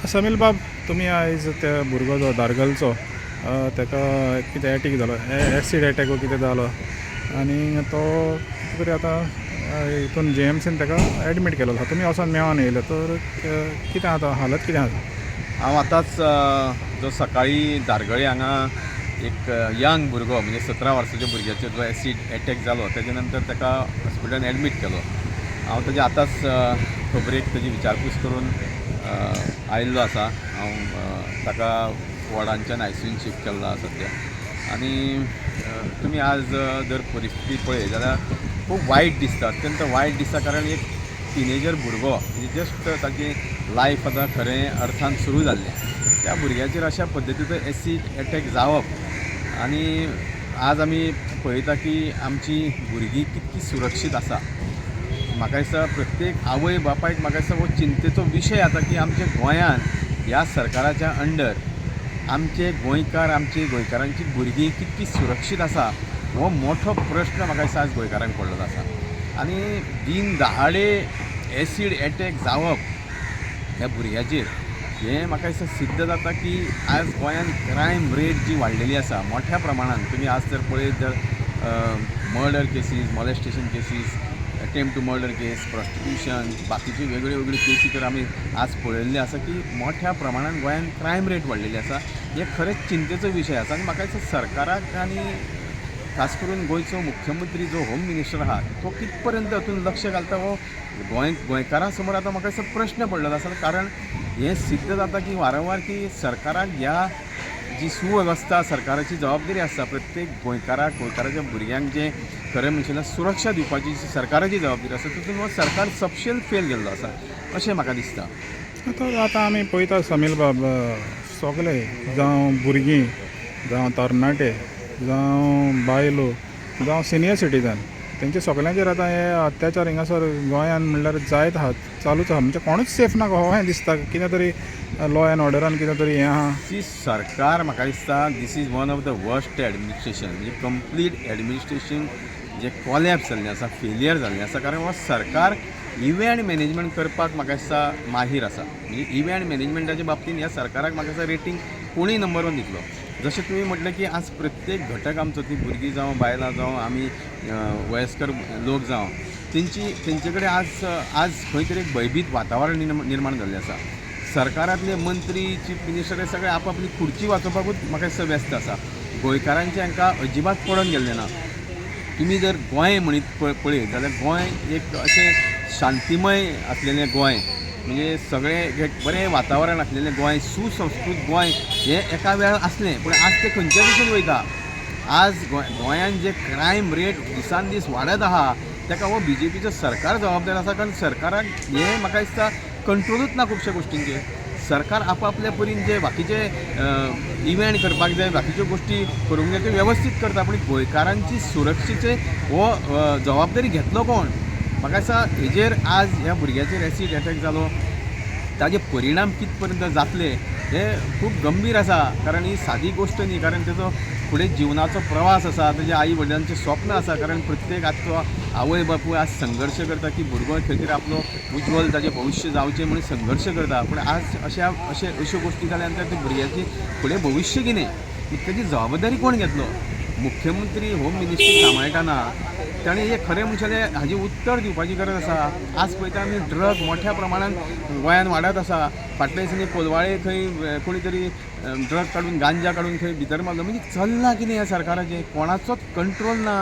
समील बाब, तुम्ही आयज ते भुरगो जो दारगलचो ताका कितें एटॅक जालो, एसीड एटॅक वो कितें जालो आनी तो कितें तरी आतां हितून JMCन ताका एडमीट केलो आसा. तुमी वचोन मेळोन येयले तर कितें आतां हालत कितें आसा? हांव आतांच जो सकाळी दारगळे हांगा एक यंग भुरगो म्हणजे 17 वर्साच्या भुरग्याचो जो एसीड एटॅक जालो तेजे नंतर ताका हॉस्पिटलान एडमीट केलो. हांव ताजे आतांच खबरेक ताजी विचारपूस करून आयिल्लो आसा. हांव ताका वॉर्डांच्यान ICUन शिफ्ट केल्लो आसा सद्या. आनी तुमी आज जर परिस्थिती पळय जाल्यार खूब वायट दिसता, अत्यंत वायट दिसता. कारण एक टिनेजर भुरगो म्हणजे जस्ट ताची लायफ आतां खरें अर्थान सुरू जाल्लें, त्या भुरग्याचेर अशा पद्दतीचो एसीड एटॅक जावप. आनी आज आमी पळयता की आमची भुरगीं कितली सुरक्षीत आसा. म्हाका दिसता प्रत्येक आवय बापायक म्हाका दिसता हो चिंतेचो विशय आता की आमच्या गोंयान ह्या सरकाराच्या अंडर आमचे गोंयकार, आमची गोंयकारांची भुरगीं कितली सुरक्षीत आसा हो मोठो प्रश्न म्हाका दिसता आज गोंयकारांक पडलेलो आसा. आनी दिन दहाडे एसीड एटॅक जावप ह्या भुरग्याचेर हें म्हाका दिसता सिद्ध जाता की आज गोंयान क्रायम रेट जी वाडलेली आसा मोठ्या प्रमाणान. तुमी आज जर पळयत जर murder cases, molestation cases, attempt to murder case, prostitution, बाकीची वेगळ्यो वेगळ्यो केसी तर आमी आज पळयल्ले आसा की मोठ्या प्रमाणान गोंयान क्रायम रेट वाडलेली आसा. हे खरेंच चिंतेचो विशय आसा. आनी म्हाका दिसता सरकाराक आनी खास करून गोंयचो मुख्यमंत्री जो होम मिनिस्टर आहा तो कित पर्यंत हातून लक्ष घालता हो गोंयकारां समोर आतां म्हाका दिसता प्रश्न पडलेलो आसा. कारण हें सिद्ध जाता की वारंवार की सरकाराक ह्या जी सुवेवस्था सरकाराची जबाबदारी आसा प्रत्येक गोंयकाराच्या भुरग्यांक जे खरें म्हणजे सुरक्षा दिवपाची जी सरकाराची जबाबदारी आसा तितून हो सरकार सपशेल फेल गेल्लो आसा अशें म्हाका दिसता. आतां आमी पळयता समील बाब, सगळे जावं भुरगीं, जावं तरणाटे, जावं बायलो, जावं सिनियर सिटीजन, तेंचे सगळ्यांचेर आतां हे अत्याचार हिंगासर गोंयान म्हणल्यार जायत आहात, चालूच आहा. म्हणजे कोणूच सेफ ना हो हें दिसता. कितें तरी लॉ एंड ऑर्डरान कितें तरी हें आहा. सी सरकार म्हाका दिसता this is one of the worst administration. म्हणजे कंप्लीट एडमिनिस्ट्रेशन जे कॉलॅप्स जाल्लें आसा, फेलियर जाल्लें आसा. कारण हो सरकार इव्हेंट मॅनेजमेंट करपाक म्हाका दिसता माहीर आसा. म्हणजे इव्हेंट मॅनेजमेंटाच्या बाबतींत ह्या सरकाराक म्हाका दिसता रेटींग कोणूय नंबर 1 दितलो. जशें तुमी म्हटलें की आज प्रत्येक घटक आमचो, ती भुरगीं जावं बायलां जावं आमी वयस्कर लोक जावं तेंचे कडेन आज खंय तरी एक भयभीत वातावरण निर्माण जाल्लें आसा. सरकारांतले मंत्री, चीफ मिनिस्टर हे सगळे आपापली खुर्ची वाचोवपाकूच म्हाका दिसता व्यस्त आसा. गोंयकारांचें हांकां अजिबात पडोवन गेल्लें ना. तुमी जर गोंय म्हणीत पळयत जाल्यार गोंय एक अशें शांतीमय आसलेलें गोंय, म्हणजे सगळें एक बरें वातावरण आसलेलें गोंय, सुसंस्कृत गोंय हें एका वेळार आसलें. पूण आज तें खंयच्या दिशेन वयता. आज गोंयान जे क्रायम रेट दिसान दीस वाडत आहा ताका हो BJPचो सरकार जबाबदार आसा. कारण सरकाराक हें म्हाका दिसता कंट्रोलूच ना खुबश्या गोश्टींचेर. सरकार आपापल्या परीन जे बाकीचे इव्हेंट करपाक जाय, बाकीच्यो गोश्टी करूंक जाय त्यो वेवस्थीत करता. पूण गोंयकारांची सुरक्षेचे हो जबाबदारी घेतलो कोण? म्हाका दिसता हेजेर आज ह्या भुरग्याचेर एसीड एटॅक जालो ताजे परिणाम कित पर्यंत जातले हे खूब गंभीर आसा. कारण ही सादी गोश्ट न्ही. कारण तेजो फुडें जिवनाचो प्रवास आसा, तेज्या आई वडिलांचें स्वप्न आसा. कारण प्रत्येक आजचो आवय बापूय आज संघर्श करता की भुरगो खंय तरी आपलो उज्वल ताजें भविश्य जावचें म्हणून संघर्श करता. पूण आज अश्यो गोश्टी जाल्या नंतर त्या भुरग्याची फुडें भविश्य कितें, तेजी जबाबदारी कोण घेतलो? मुख्यमंत्री, होम मिनिस्ट्री सांबाळटना ताणें हे खरें मनशालें हाजें उत्तर दिवपाची गरज आसा. आज पळयता आमी ड्रग मोठ्या प्रमाणान गोंयान वाडत आसा. फाटल्या दिसांनी कोलवाळे खंय कोणी तरी ड्रग काडून, गांजा काडून खंय भितर मारलो. म्हणजे चल्लां कितें ह्या सरकाराचें? कोणाचोच कंट्रोल ना.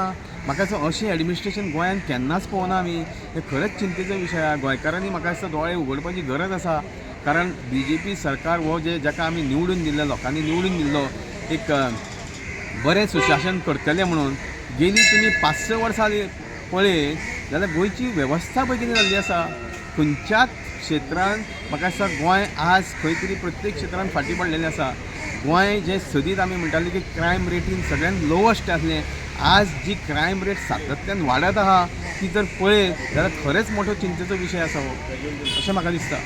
म्हाका दिसता अशें एडमिनिस्ट्रेशन गोंयान केन्नाच पळोवना आमी. हे खरेंच चिंतेचो विशय आसा. गोंयकारांनी म्हाका दिसता दोळे उगडपाची गरज आसा. कारण BJP सरकार हो जाका आमी निवडून दिल्लो, लोकांनी निवडून दिल्लो एक बरें सुशासन करतले म्हणून गेली तुमी 5-6 वर्सां पळयत जाल्यार गोंयची वेवस्था पळय कितें जाल्ली आसा. खंयच्याच क्षेत्रांत म्हाका दिसता गोंय आज खंय तरी प्रत्येक क्षेत्रांत फाटीं पडलेलें आसा. गोंय जे सदीत आमी म्हणटाले की क्रायम रेटीन सगळ्यांत लोवस्ट आसलें, आज जी क्रायम रेट सातत्यान वाडत आहा ती जर पळयत जाल्यार खरेंच मोठो चिंतेचो विशय आसा हो, अशें म्हाका दिसता.